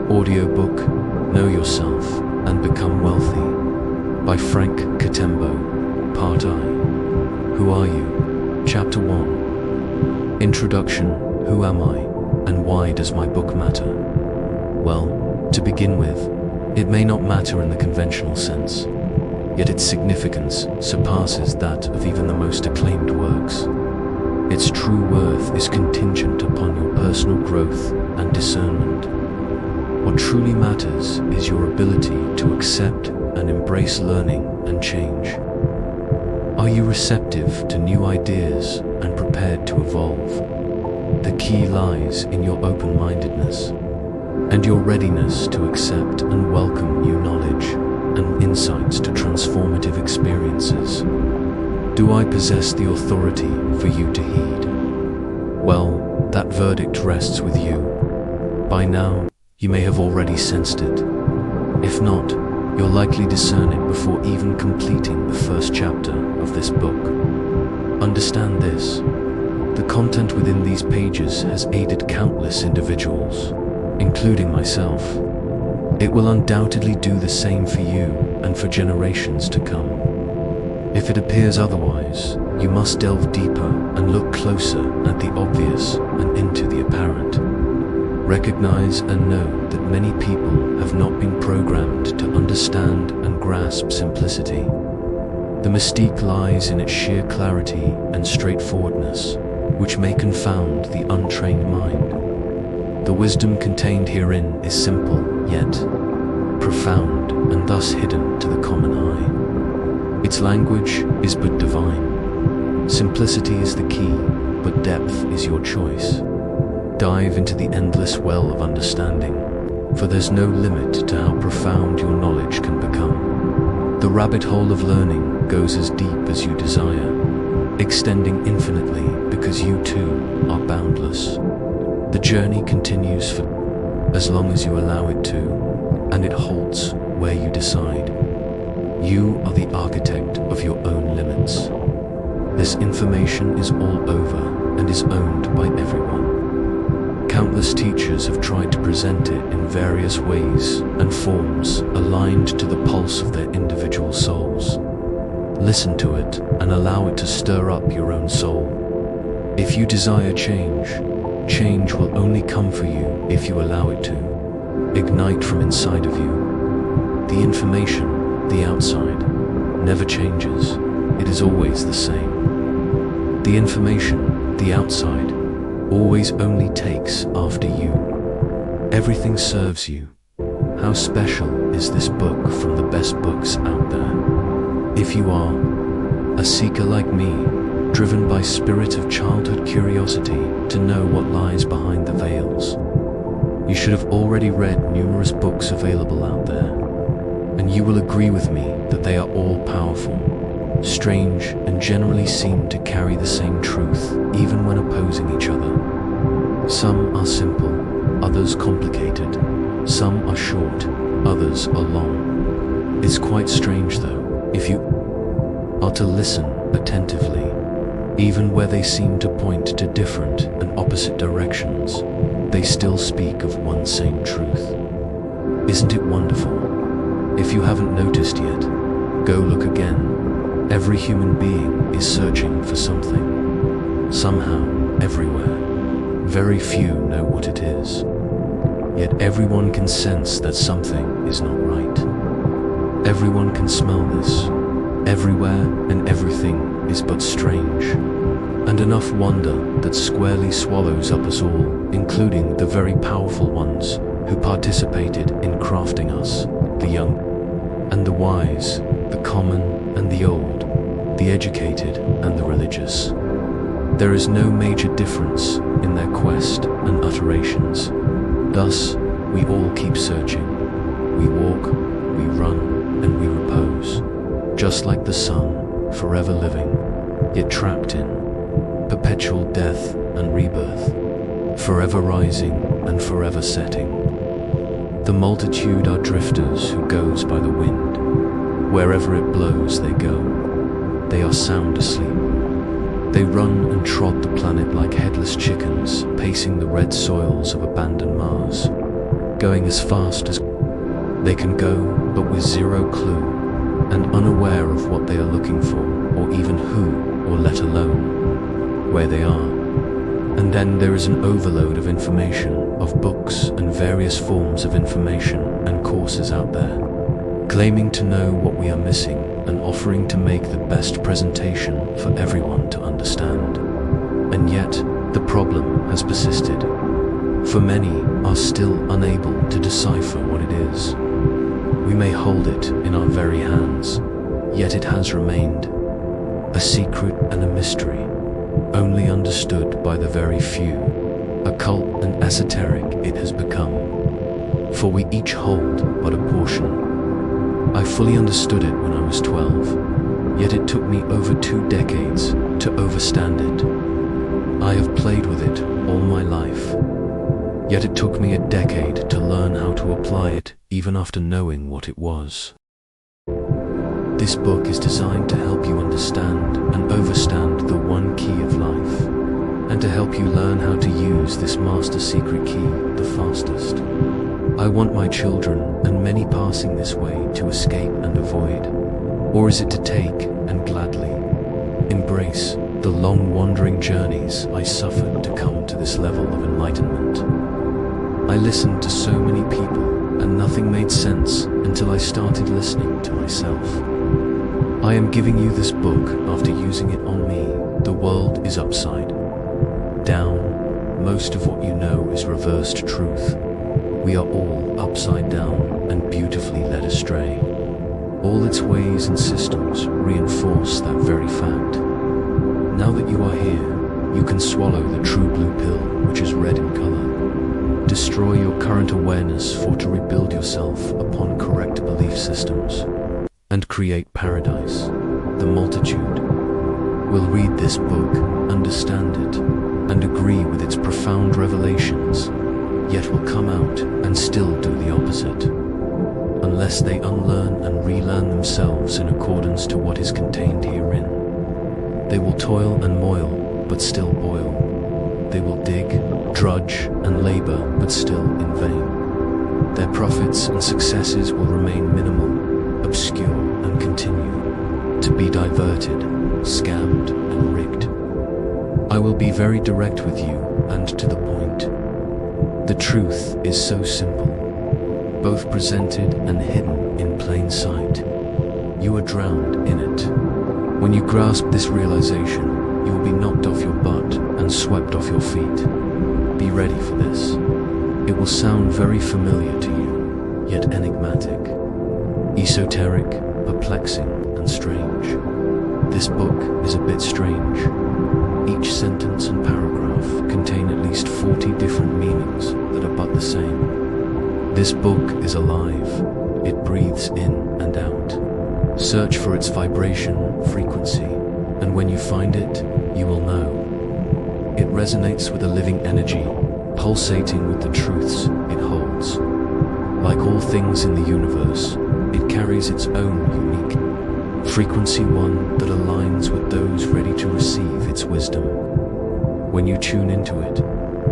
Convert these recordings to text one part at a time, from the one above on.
Audiobook, Know Yourself and Become Wealthy by Frank Katembo, Part I. Who Are You? Chapter 1. Introduction, Who Am I, and Why Does My Book Matter? Well, to begin with, it may not matter in the conventional sense, yet its significance surpasses that of even the most acclaimed works. Its true worth is contingent upon your personal growth and discernment. What truly matters is your ability to accept and embrace learning and change. Are you receptive to new ideas and prepared to evolve? The key lies in your open-mindedness and your readiness to accept and welcome new knowledge and insights to transformative experiences. Do I possess the authority for you to heed? Well, that verdict rests with you. By now, you may have already sensed it. If not, you'll likely discern it before even completing the first chapter of this book. Understand this: the content within these pages has aided countless individuals, including myself. It will undoubtedly do the same for you and for generations to come. If it appears otherwise, you must delve deeper and look closer at the obvious and into the apparent. Recognize and know that many people have not been programmed to understand and grasp simplicity. The mystique lies in its sheer clarity and straightforwardness, which may confound the untrained mind. The wisdom contained herein is simple, yet profound, and thus hidden to the common eye. Its language is but divine. Simplicity is the key, but depth is your choice. Dive into the endless well of understanding, for there's no limit to how profound your knowledge can become. The rabbit hole of learning goes as deep as you desire, extending infinitely because you too are boundless. The journey continues for as long as you allow it to, and it halts where you decide. You are the architect of your own limits. This information is all over and is owned by everyone. Countless teachers have tried to present it in various ways and forms aligned to the pulse of their individual souls. Listen to it and allow it to stir up your own soul. If you desire change, change will only come for you if you allow it to. Ignite from inside of you. The information, the outside, never changes. It is always the same. The information, the outside, always only takes after you. Everything serves you. How special is this book from the best books out there? If you are a seeker like me, driven by spirit of childhood curiosity to know what lies behind the veils, you should have already read numerous books available out there, and you will agree with me that they are all powerful, strange, and generally seem to carry the same truth even when opposing each other. Some are simple, others complicated. Some are short, others are long. It's quite strange though, if you are to listen attentively, even where they seem to point to different and opposite directions, they still speak of one same truth. Isn't it wonderful? If you haven't noticed yet, go look again. Every human being is searching for something. Somehow, everywhere. Very few know what it is. Yet everyone can sense that something is not right. Everyone can smell this. Everywhere and everything is but strange. And enough wonder that squarely swallows up us all, including the very powerful ones who participated in crafting us, the young and the wise, the common and the old, the educated and the religious. There is no major difference in their quest and utterances. Thus, we all keep searching. We walk, we run, and we repose, just like the sun, forever living, yet trapped in perpetual death and rebirth, forever rising and forever setting. The multitude are drifters who goes by the wind. Wherever it blows they go. They are sound asleep. They run and trod the planet like headless chickens, pacing the red soils of abandoned Mars. going as fast as they can go, but with zero clue and unaware of what they are looking for, or even who, or let alone where they are. And then there is an overload of information, of books and various forms of information and courses out there, claiming to know what we are missing and offering to make the best presentation for everyone to understand. And yet, the problem has persisted, for many are still unable to decipher what it is. We may hold it in our very hands, yet it has remained a secret and a mystery, only understood by the very few. Occult and esoteric it has become, for we each hold but a portion. I fully understood it when I was 12, yet it took me over 2 decades to overstand it. I have played with it all my life, yet it took me a decade to learn how to apply it, even after knowing what it was. This book is designed to help you understand and overstand the one key of life, and to help you learn how to use this master secret key the fastest. I want my children and many passing this way to escape and avoid, or is it to take and gladly embrace the long wandering journeys I suffered to come to this level of enlightenment? I listened to so many people and nothing made sense until I started listening to myself. I am giving you this book after using it on me. The world is upside down. Most of what you know is reversed truth. We are all upside down and beautifully led astray. All its ways and systems reinforce that very fact. Now that you are here, you can swallow the true blue pill, which is red in color. Destroy your current awareness for to rebuild yourself upon correct belief systems and create paradise. The multitude will read this book, understand it, and agree with its profound revelations, yet will come out and still do the opposite, unless they unlearn and relearn themselves in accordance to what is contained herein. They will toil and moil, but still boil. They will dig, drudge, and labor, but still in vain. Their profits and successes will remain minimal, obscure, and continue to be diverted, scammed, and rigged. I will be very direct with you and to the point. The truth is so simple, both presented and hidden in plain sight. You are drowned in it. When you grasp this realization, you will be knocked off your butt and swept off your feet. Be ready for this. It will sound very familiar to you, yet enigmatic, esoteric, perplexing, and strange. This book is a bit strange. Each sentence and paragraph contain at least 40 different meanings that are but the same. This book is alive. It breathes in and out. Search for its vibration, frequency, and when you find it, you will know. It resonates with a living energy, pulsating with the truths it holds. Like all things in the universe, it carries its own unique frequency, one that aligns with those ready to receive its wisdom. When you tune into it,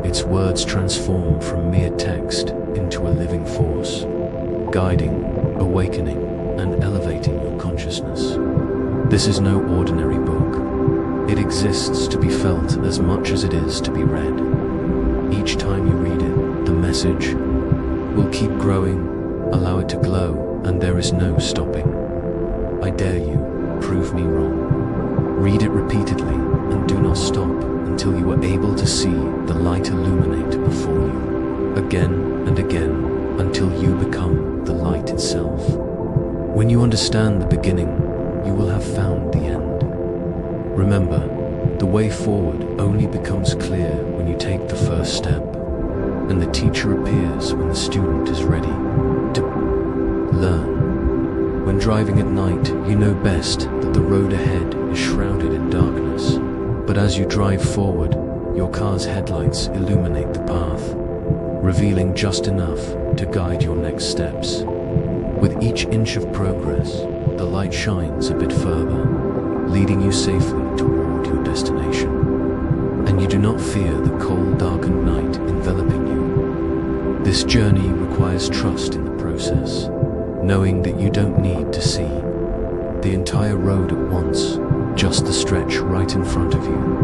its words transform from mere text into a living force, guiding, awakening, and elevating your consciousness. This is no ordinary book. It exists to be felt as much as it is to be read. Each time you read it, the message will keep growing. Allow it to glow, and there is no stopping. I dare you, prove me wrong. Read it repeatedly, and do not stop until you are able to see the light illuminate before you, again and again, until you become the light itself. When you understand the beginning, you will have found the end. Remember, the way forward only becomes clear when you take the first step, and the teacher appears when the student is ready to learn. When driving at night, you know best that the road ahead is shrouded in darkness, but as you drive forward, your car's headlights illuminate the path, revealing just enough to guide your next steps. With each inch of progress, the light shines a bit further, leading you safely toward your destination. And you do not fear the cold, darkened night enveloping you. This journey requires trust in the process, knowing that you don't need to see the entire road at once, just the stretch right in front of you.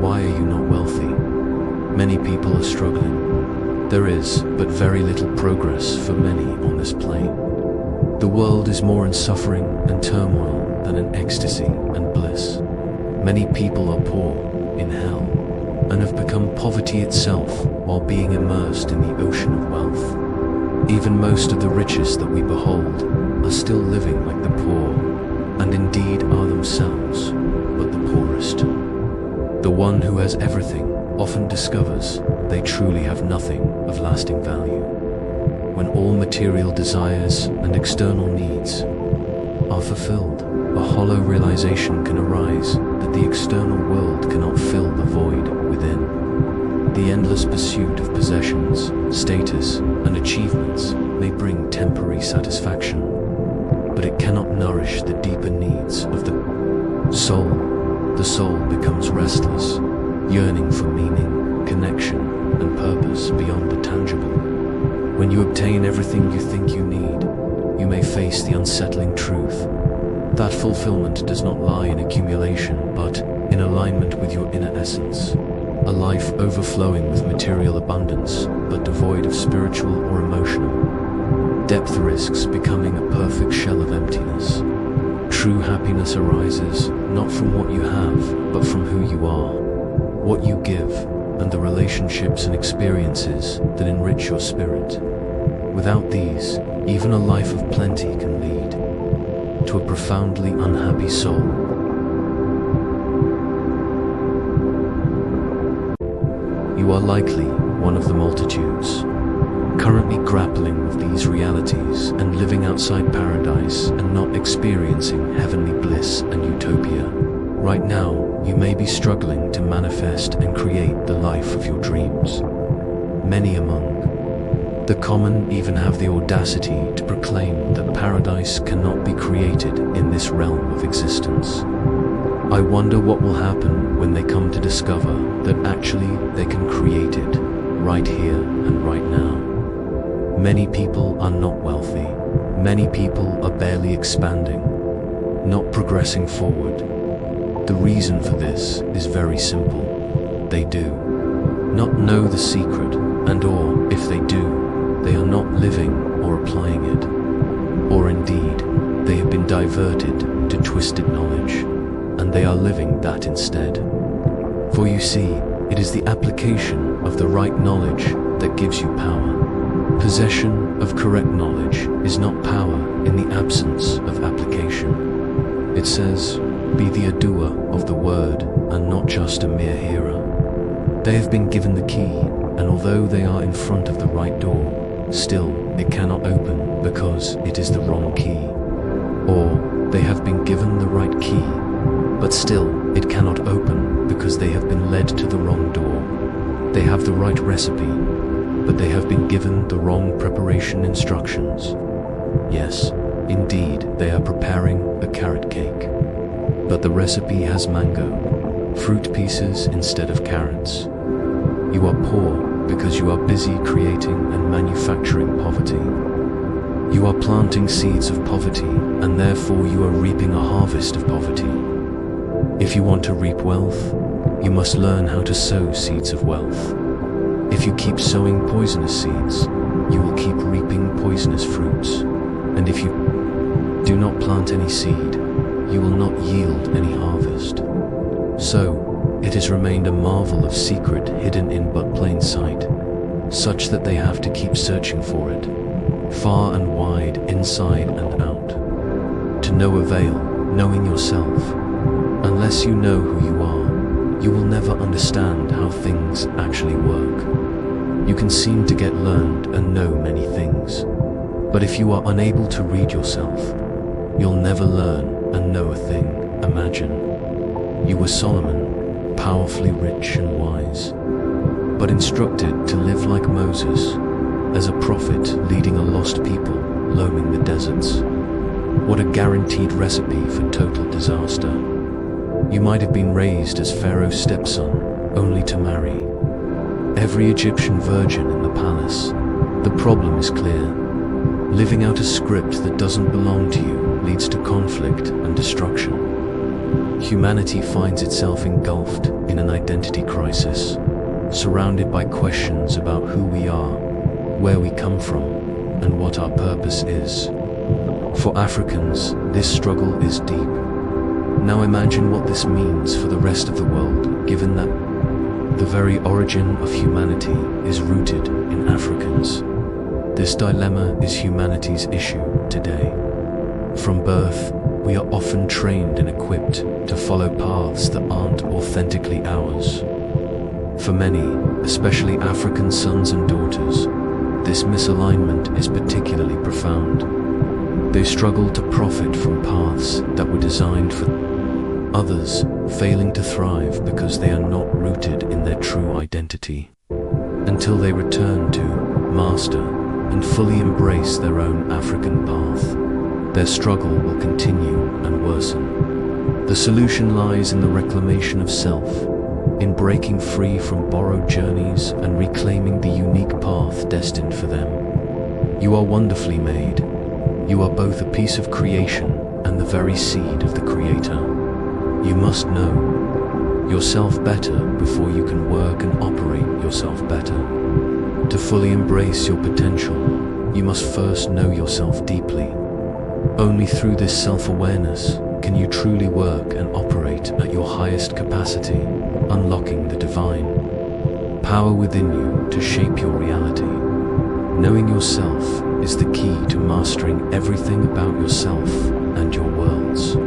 Why are you not wealthy? Many people are struggling. There is but very little progress for many on this plane. The world is more in suffering and turmoil than in ecstasy and bliss. Many people are poor in hell and have become poverty itself while being immersed in the ocean of wealth. Even most of the richest that we behold are still living like the poor, and indeed are themselves but the poorest. The one who has everything often discovers they truly have nothing of lasting value. When all material desires and external needs are fulfilled, a hollow realization can arise that the external world cannot fill the void within. The endless pursuit of possessions, status, and achievements may bring temporary satisfaction, but it cannot nourish the deeper needs of the soul. The soul becomes restless, yearning for meaning, connection, and purpose beyond the tangible. When you obtain everything you think you need, you may face the unsettling truth that fulfillment does not lie in accumulation, but in alignment with your inner essence. A life overflowing with material abundance, but devoid of spiritual or emotional depth risks becoming a perfect shell of emptiness. True happiness arises not from what you have, but from who you are, what you give, and the relationships and experiences that enrich your spirit. Without these, even a life of plenty can lead to a profoundly unhappy soul. You are likely one of the multitudes currently grappling with these realities and living outside paradise and not experiencing heavenly bliss and utopia. Right now, you may be struggling to manifest and create the life of your dreams. Many among the common even have the audacity to proclaim that paradise cannot be created in this realm of existence. I wonder what will happen when they come to discover that actually they can create it right here and right now. Many people are not wealthy. Many people are barely expanding, not progressing forward. The reason for this is very simple. They do not know the secret, and or if they do, they are not living or applying it. Or indeed, they have been diverted to twisted knowledge, and they are living that instead. For you see, it is the application of the right knowledge that gives you power. Possession of correct knowledge is not power in the absence of application. It says, be the doer of the word and not just a mere hearer. They have been given the key, and although they are in front of the right door, still it cannot open because it is the wrong key. Or they have been given the right key, but still it cannot open because they have been led to the wrong door. They have the right recipe, but they have been given the wrong preparation instructions. Yes, indeed, they are preparing a carrot cake, but the recipe has mango, fruit pieces instead of carrots. You are poor because you are busy creating and manufacturing poverty. You are planting seeds of poverty, and therefore you are reaping a harvest of poverty. If you want to reap wealth, you must learn how to sow seeds of wealth. If you keep sowing poisonous seeds, you will keep reaping poisonous fruits. And if you do not plant any seed, you will not yield any harvest. So, it has remained a marvel of secret hidden in but plain sight, such that they have to keep searching for it, far and wide, inside and out. To no avail, knowing yourself. Unless you know who you are, you will never understand how things actually work. You can seem to get learned and know many things, but if you are unable to read yourself, you'll never learn and know a thing. Imagine you were Solomon, powerfully rich and wise, but instructed to live like Moses, as a prophet leading a lost people roaming the deserts. What a guaranteed recipe for total disaster. You might have been raised as Pharaoh's stepson, only to marry every Egyptian virgin in the palace, The problem is clear. Living out a script that doesn't belong to you leads to conflict and destruction. Humanity finds itself engulfed in an identity crisis, surrounded by questions about who we are, where we come from, and what our purpose is. For Africans, this struggle is deep. Now imagine what this means for the rest of the world, given that the very origin of humanity is rooted in Africans. This dilemma is humanity's issue today. From birth, we are often trained and equipped to follow paths that aren't authentically ours. For many, especially African sons and daughters, this misalignment is particularly profound. They struggle to profit from paths that were designed for others, failing to thrive because they are not rooted in their true identity. Until they return to, master, and fully embrace their own African path, their struggle will continue and worsen. The solution lies in the reclamation of self, in breaking free from borrowed journeys and reclaiming the unique path destined for them. You are wonderfully made. You are both a piece of creation and the very seed of the Creator. You must know yourself better before you can work and operate yourself better. To fully embrace your potential, you must first know yourself deeply. Only through this self-awareness can you truly work and operate at your highest capacity, unlocking the divine power within you to shape your reality. Knowing yourself is the key to mastering everything about yourself and your worlds.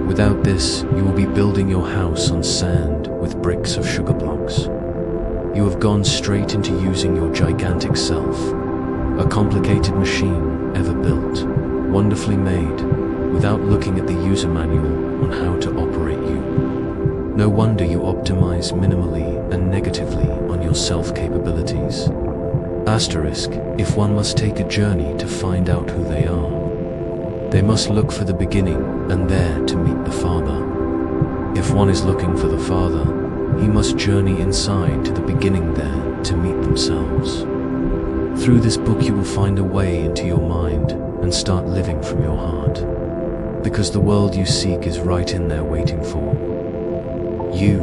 Without this, you will be building your house on sand with bricks of sugar blocks. You have gone straight into using your gigantic self, a complicated machine ever built, wonderfully made, without looking at the user manual on how to operate you. No wonder you optimize minimally and negatively on your self-capabilities. Asterisk, if one must take a journey to find out who they are, they must look for the beginning and there to meet the Father. If one is looking for the Father, he must journey inside to the beginning there to meet themselves. Through this book you will find a way into your mind and start living from your heart. Because the world you seek is right in there waiting for you.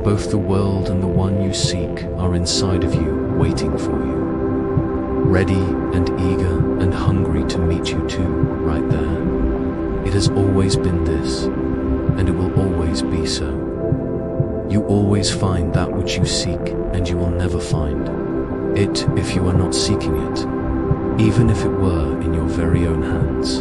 Both the world and the one you seek are inside of you, waiting for you. Ready and eager and hungry to meet you too, right there. It has always been this, and it will always be so. You always find that which you seek, and you will never find it if you are not seeking it, even if it were in your very own hands.